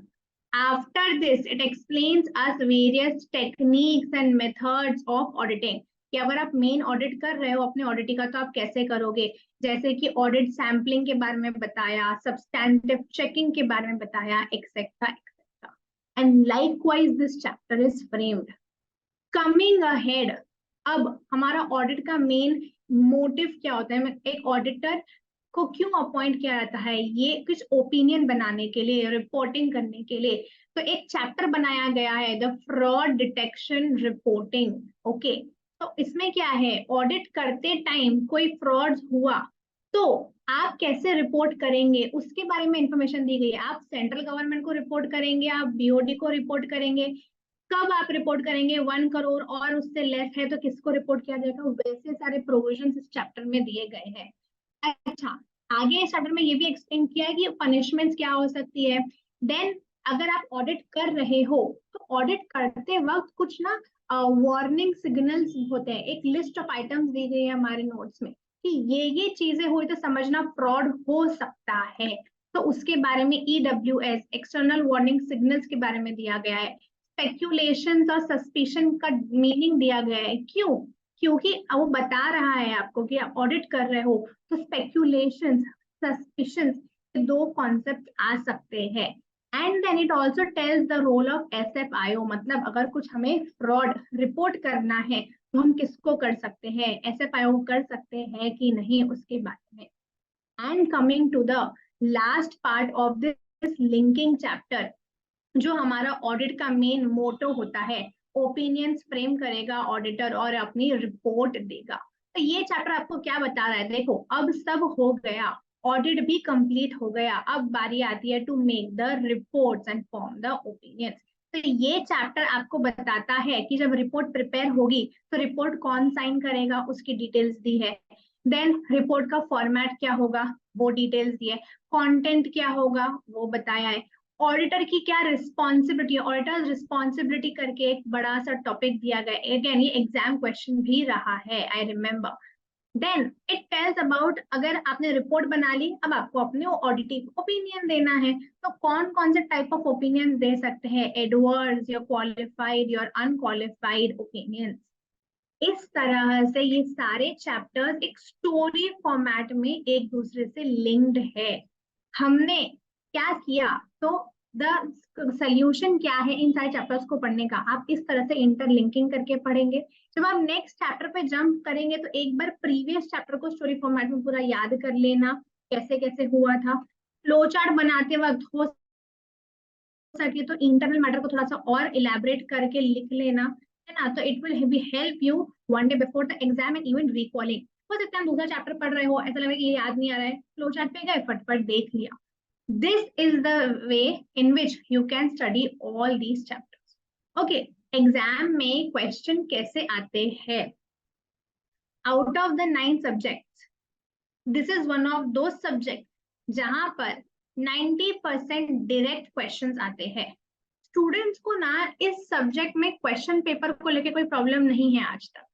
after this it explains us various techniques and methods of auditing कि अगर आप मेन ऑडिट कर रहे हो अपने ऑडिटिंग का तो आप कैसे करोगे, जैसे कि ऑडिट सैम्पलिंग के बारे में बताया, सब्सटैंटिव चेकिंग के बारे में बताया, etcetera etcetera. and likewise this chapter is framed. Coming ahead, अब हमारा ऑडिट का मेन मोटिव क्या होता है, एक ऑडिटर को क्यों अपॉइंट किया जाता है, ये कुछ ओपिनियन बनाने के लिए, रिपोर्टिंग करने के लिए। तो एक चैप्टर बनाया गया है the fraud detection reporting. Okay, तो इसमें क्या है, ऑडिट करते टाइम कोई फ्रॉड हुआ तो आप कैसे रिपोर्ट करेंगे उसके बारे में इंफॉर्मेशन दी गई है। आप सेंट्रल गवर्नमेंट को रिपोर्ट करेंगे, आप बीओडी को रिपोर्ट करेंगे, कब आप रिपोर्ट करेंगे, 1 करोड़ और उससे लेस है तो किसको रिपोर्ट किया जाएगा, वैसे सारे प्रोविजंस इस चैप्टर में दिए गए हैं। अच्छा, आगे इस चैप्टर में ये भी एक्सप्लेन किया है कि पनिशमेंट्स क्या हो सकती है। देन अगर आप ऑडिट कर रहे हो तो ऑडिट करते वक्त कुछ ना वार्निंग सिग्नल्स होते हैं, एक लिस्ट ऑफ आइटम्स दी गई है हमारे नोट्स में कि ये चीजें हुई तो समझना फ्रॉड हो सकता है। तो उसके बारे में EWS एक्सटर्नल वार्निंग सिग्नल्स के बारे में दिया गया है। स्पेक्यूलेशंस और सस्पिशन का मीनिंग दिया गया है। क्यों? क्योंकि वो बता रहा है आपको कि आप ऑडिट कर रहे हो तो स्पेक्यूलेशंस, सस्पिशंस, दो कॉन्सेप्ट आ सकते हैं। And then it also tells the role of SFIO, मतलब अगर कुछ हमें फ्रॉड रिपोर्ट करना है तो हम किसको कर सकते हैं, SFIO कर सकते हैं कि नहीं, उसके बारे में। And coming to the last part of this linking chapter, जो हमारा ऑडिट का मेन मोटो होता है, ओपिनियंस फ्रेम करेगा ऑडिटर और अपनी रिपोर्ट देगा। तो ये चैप्टर आपको क्या बता रहा है, देखो अब सब हो गया, ऑडिट भी कंप्लीट हो गया, अब बारी आती है to make the reports and form the opinions. तो ये चैप्टर आपको बताता है कि जब रिपोर्ट प्रिपेयर होगी तो रिपोर्ट कौन साइन करेगा, उसकी डिटेल्स दी है। देन रिपोर्ट का फॉर्मेट क्या होगा, वो डिटेल्स दी है। कंटेंट क्या होगा वो बताया है। ऑडिटर की क्या रिस्पॉन्सिबिलिटी है, ऑडिटर रिस्पॉन्सिबिलिटी करके एक बड़ा सा टॉपिक दिया गया, अगेन ये एग्जाम क्वेश्चन भी रहा है, I remember. Then it tells about, अगर आपने रिपोर्ट बना ली, अब आपको अपने ऑडिटिव ओपिनियन देना है, तो कौन कौन से टाइप ऑफ ओपिनियन दे सकते हैं, adverse, your qualified, your unqualified opinion. इस तरह से ये सारे चैप्टर्स एक स्टोरी फॉर्मेट में एक दूसरे से लिंक्ड है। हमने क्या किया, तो द सोल्यूशन क्या है इन सारे चैप्टर्स को पढ़ने का, आप इस तरह से इंटरलिंकिंग करके पढ़ेंगे। जब आप नेक्स्ट चैप्टर पे जंप करेंगे तो एक बार प्रीवियस चैप्टर को स्टोरी फॉर्मेट में पूरा याद कर लेना, कैसे कैसे हुआ था। फ्लो चार्ट बनाते वक्त हो सके तो इंटरनल मैटर को थोड़ा सा और इलेबरेट करके लिख लेना, है ना, तो it will be help you one day before the exam and even recalling. हो सकता है दूसरा चैप्टर पढ़ रहे हो, ऐसा लगे कि ये याद नहीं आ रहा है, फ्लो चार्ट पे गए फटफट देख लिया। This is the way in which you can study all these chapters. Okay, exam में क्वेश्चन कैसे आते हैं, out of the 9 subjects this is one of दो सब्जेक्ट जहां पर 90% डायरेक्ट क्वेश्चंस आते हैं। स्टूडेंट्स को ना इस सब्जेक्ट में क्वेश्चन पेपर को लेके कोई प्रॉब्लम नहीं है आज तक,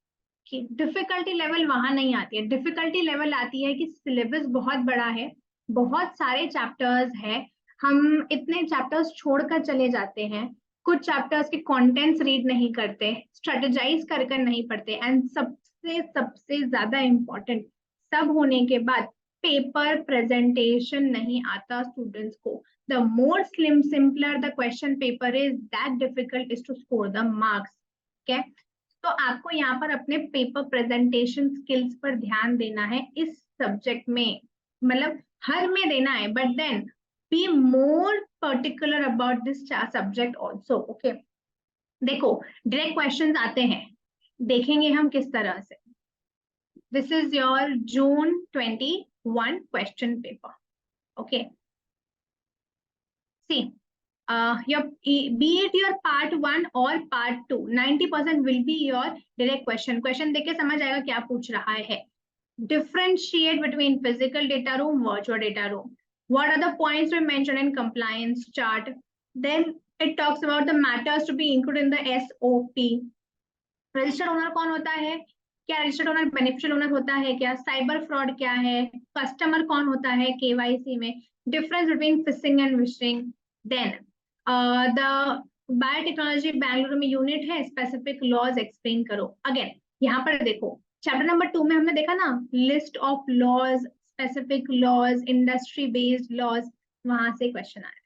कि डिफिकल्टी लेवल वहां नहीं आती है। डिफिकल्टी लेवल आती है कि सिलेबस बहुत बड़ा है, बहुत सारे चैप्टर्स है, हम इतने चैप्टर्स छोड़कर चले जाते हैं, कुछ चैप्टर्स के कंटेंट्स रीड नहीं करते, स्ट्रेटेजाइज कर कर नहीं पढ़ते, एंड सबसे सबसे ज्यादा इम्पोर्टेंट, सब होने के बाद पेपर प्रेजेंटेशन नहीं आता स्टूडेंट्स को। The more simpler the question paper is, that difficult is to score the marks. ठीक है, तो आपको यहाँ पर अपने पेपर प्रेजेंटेशन स्किल्स पर ध्यान देना है इस सब्जेक्ट में, मतलब हर में देना है, but then be more particular about this subject also. Okay, देखो डायरेक्ट क्वेश्चंस आते हैं, देखेंगे हम किस तरह से। This is your June 21 question paper. Okay, see your be it your part 1 or part 2, 90% will be your direct question देख के समझ आएगा क्या पूछ रहा है। Differentiate between physical data room, virtual data room. What are the points we mentioned in compliance chart? Then it talks about the matters to be included in the SOP. Registered owner कौन होता है, क्या registered owner beneficial owner होता है क्या, cyber fraud क्या है, customer कौन होता है KYC में, difference between phishing and vishing. Then the biotechnology Bengaluru में यूनिट है, स्पेसिफिक लॉज एक्सप्लेन करो। अगेन यहाँ पर देखो चैप्टर नंबर 2 में हमने देखा ना, list of laws, specific laws, industry based laws, वहां से क्वेश्चन आया,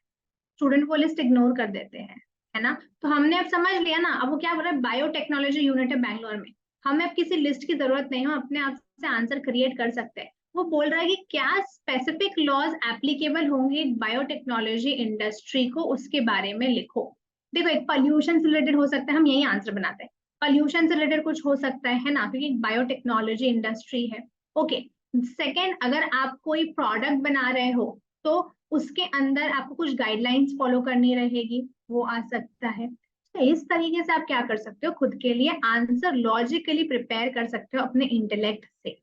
स्टूडेंट वो लिस्ट इग्नोर कर देते हैं। है ना। तो हमने अब समझ लिया ना, अब वो क्या बोल रहा है, बायोटेक्नोलॉजी यूनिट है बैंगलोर में, हमें अब किसी लिस्ट की जरूरत नहीं हो, अपने आप से आंसर क्रिएट कर सकते हैं। वो बोल रहा है कि क्या स्पेसिफिक लॉज एप्लीकेबल होंगे बायोटेक्नोलॉजी इंडस्ट्री को, उसके बारे में लिखो। देखो, एक पॉल्यूशन से रिलेटेड हो सकता है, हम यही आंसर बनाते हैं, पॉल्यूशन से रिलेटेड कुछ हो सकता है ना, क्योंकि बायोटेक्नोलॉजी इंडस्ट्री है। ओके। सेकेंड, अगर आप कोई प्रोडक्ट बना रहे हो तो उसके अंदर आपको कुछ गाइडलाइंस फॉलो करनी रहेगी, वो आ सकता है। तो इस तरीके से आप क्या कर सकते हो, खुद के लिए आंसर लॉजिकली प्रिपेयर कर सकते हो अपने इंटेलेक्ट से।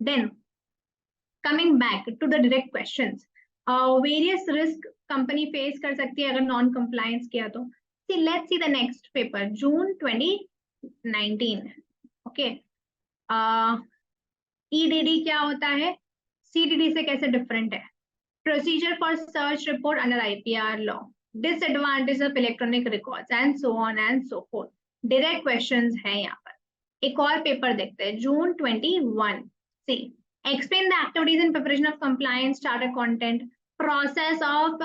Then coming back to the direct questions, various risk company face कर सकती है अगर नॉन कंप्लायंस किया तो। See let's see the next paper, June 2019। Okay. EDD क्या होता है, सीडीडी से कैसे डिफरेंट है, procedure for search report under IPR law, disadvantage of electronic records and so on and so forth. Direct questions है यहाँ पर। एक और पेपर देखते हैं, June 21। C explain the activities in preparation of compliance charter content, process of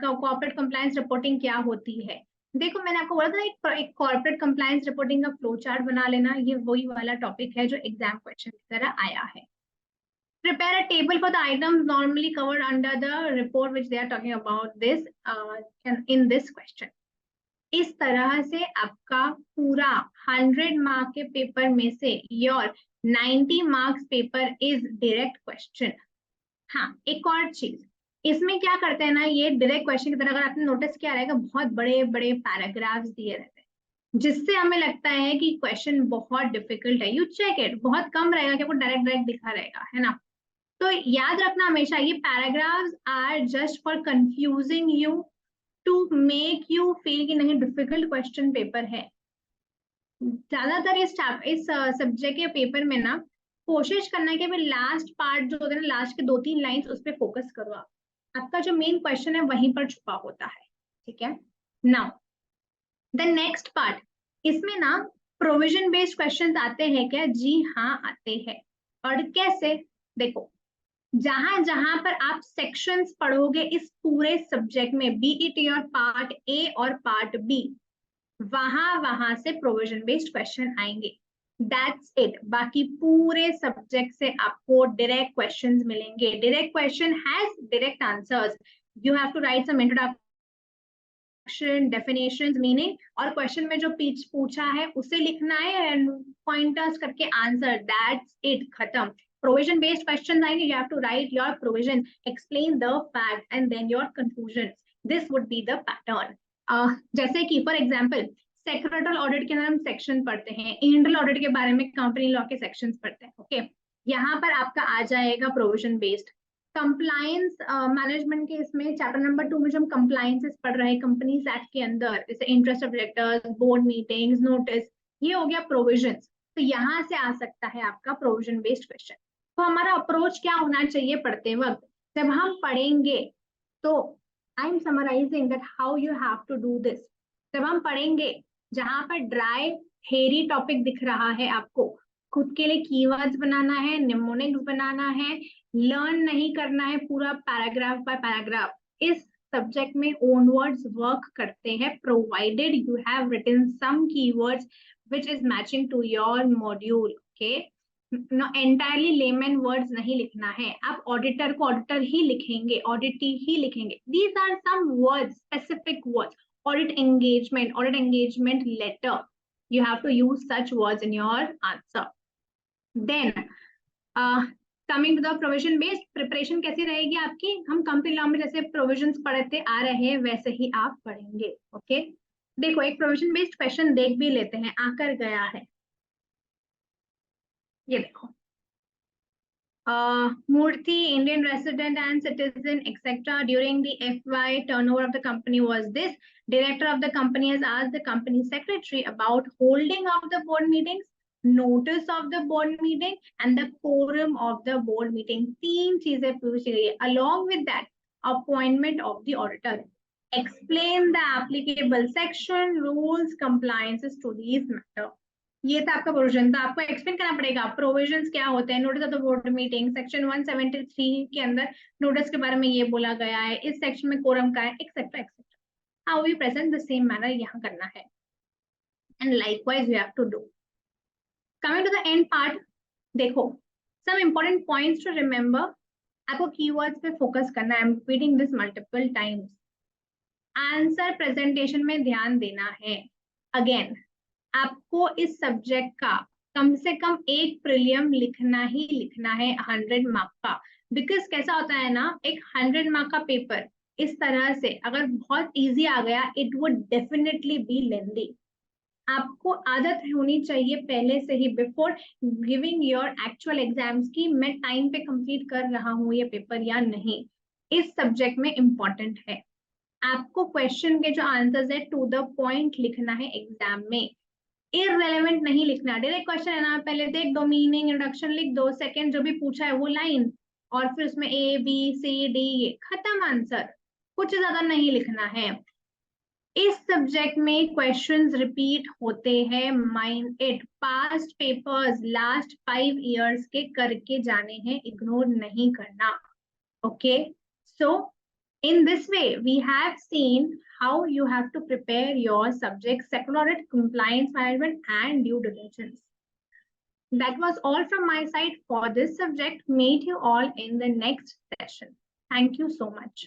corporate compliance reporting क्या होती है। देखो, मैंने आपको बोला था एक कॉर्पोरेट कंप्लायंस रिपोर्टिंग का फ्लो चार्ट बना लेना, ये वही वाला टॉपिक है जो एग्जाम क्वेश्चन की तरह आया है। Prepare a table for the items normally covered under the report which they are talking about this in this question. इस तरह से आपका पूरा 100 मार्क के पेपर में से your 90 marks paper is direct question. हाँ, एक और चीज, इसमें क्या करते हैं ना, ये डायरेक्ट क्वेश्चन की तरह अगर आपने नोटिस किया रहेगा, बहुत बड़े बड़े पैराग्राफ्स दिए रहते हैं, जिससे हमें लगता है कि क्वेश्चन बहुत डिफिकल्ट है। यू चेक इट, बहुत कम रहेगा कि आपको डायरेक्ट डायरेक्ट दिखा रहेगा, है ना। तो याद रखना हमेशा, ये paragraphs are just for confusing you, to make you feel कि नहीं डिफिकल्ट क्वेश्चन पेपर है। ज्यादातर इस सब्जेक्ट के पेपर में ना कोशिश करना है कि लास्ट पार्ट जो होता है ना, लास्ट के 2-3 लाइंस उस पर फोकस करो आप, आपका जो मेन क्वेश्चन है वहीं पर छुपा होता है। ठीक है। नाउ द नेक्स्ट पार्ट, इसमें ना प्रोविजन बेस्ड क्वेश्चंस आते हैं क्या, जी हाँ आते हैं। और कैसे, देखो, जहां जहां पर आप सेक्शंस पढ़ोगे इस पूरे सब्जेक्ट में, बीईटी और पार्ट ए और पार्ट बी, वहां वहां से प्रोविजन बेस्ड क्वेश्चन आएंगे। That's it. बाकी पूरे सब्जेक्ट से आपको डायरेक्ट क्वेश्चंस मिलेंगे। Direct question has direct answers, you have to write some introduction, definitions, meaning, और क्वेश्चन में जो पूछा है उसे लिखना है एंड पॉइंटर्स करके आंसर, दैट्स इट, खत्म। Provision based questions आएंगे, you have to write your provision, explain the fact and then your conclusions. This would be the pattern. जैसे कि फॉर एग्जाम्पल सेक्रेटल ऑडिट के अंदर हम सेक्शन पढ़ते हैं, इंटरनल ऑडिट के बारे में कंपनी लॉ के सेक्शंस पढ़ते हैं। ओके, यहाँ पर आपका आ जाएगा प्रोविजन बेस्ड। कंप्लायंस मैनेजमेंट के इसमें चैप्टर नंबर 2 में जो हम कंप्लायंसेस पढ़ रहे हैं कंपनीज एक्ट के अंदर, जैसे interest of directors, board meetings, notice, ये हो गया प्रोविजंस। तो यहाँ से आ सकता है आपका प्रोविजन बेस्ड क्वेश्चन। तो हमारा अप्रोच क्या होना चाहिए पढ़ते वक्त, जब हम पढ़ेंगे तो I am summarizing that how you have to do this. जब हम पढ़ेंगे, जहां पर ड्राई हेरी टॉपिक दिख रहा है, आपको खुद के लिए कीवर्ड्स बनाना है, निमोनिक्स बनाना है, लर्न नहीं करना है पूरा पैराग्राफ बाय पैराग्राफ। इस सब्जेक्ट में ओन वर्ड्स वर्क करते हैं, provided you have written some keywords which is matching to your module. Okay, no, entirely layman words नहीं लिखना है, आप ऑडिटर को ऑडिटर ही लिखेंगे, ऑडिटी ही लिखेंगे। These are some words, specific words. Audit engagement letter, you have to use such words in your answer. Then coming to the provision based preparation, कैसी रहेगी आपकी, हम कंपनी लॉ में जैसे प्रोविजंस पढ़ते आ रहे हैं वैसे ही आप पढ़ेंगे। ओके, देखो एक प्रोविजन बेस्ड क्वेश्चन देख भी लेते हैं, आकर गया है, ये देखो, Murthy, Indian resident and citizen, etc. During the FY turnover of the company was this. Director of the company has asked the company secretary about holding of the board meetings, notice of the board meeting, and the quorum of the board meeting. तीन चीजें पूछी गई है. Along with that, appointment of the auditor. Explain the applicable section, rules, compliances to these matters. ये था आपका provision. तो आपको एक्सप्लेन करना पड़ेगा प्रोविजंस क्या होते हैं, notice of the board meeting, section 173 के अंदर नोटिस के बारे में ये बोला गया है, इस सेक्शन में कोरम का है, etcetera etcetera. how we present the same manner यहाँ करना है, and likewise you have to do. Coming to the end part, देखो some important points to remember. आपको keywords पे focus करना है. I'm repeating this multiple times. Answer presentation में ध्यान देना है. अगेन आपको इस सब्जेक्ट का कम से कम एक प्रीलियम लिखना ही लिखना है 100 मार्क का. बिकॉज कैसा होता है ना, एक 100 मार्क का पेपर इस तरह से अगर बहुत इजी आ गया, it would definitely be lengthy. आपको आदत होनी चाहिए पहले से ही, before giving your actual exams की मैं टाइम पे कंप्लीट कर रहा हूँ ये पेपर या नहीं. इस सब्जेक्ट में इंपॉर्टेंट है. आपको क्वेश्चन के जो आंसर्स है टू द पॉइंट लिखना है एग्जाम में. इररेलेवेंट नहीं लिखना. डायरेक्ट क्वेश्चन है ना, पहले देख दो, मीनिंग इंट्रोडक्शन लिख दो, सेकंड जो भी पूछा है वो लाइन, और फिर उसमें ए बी सी डी खत्म आंसर. कुछ ज्यादा नहीं लिखना है. इस सब्जेक्ट में क्वेश्चंस रिपीट होते हैं. Mind it. Past papers last 5 years के करके जाने हैं, इग्नोर नहीं करना. Okay, so in this way we have seen how you have to prepare your subject second audit, compliance management and due diligence. That was all from my side for this subject. Meet you all in the next session. Thank you so much.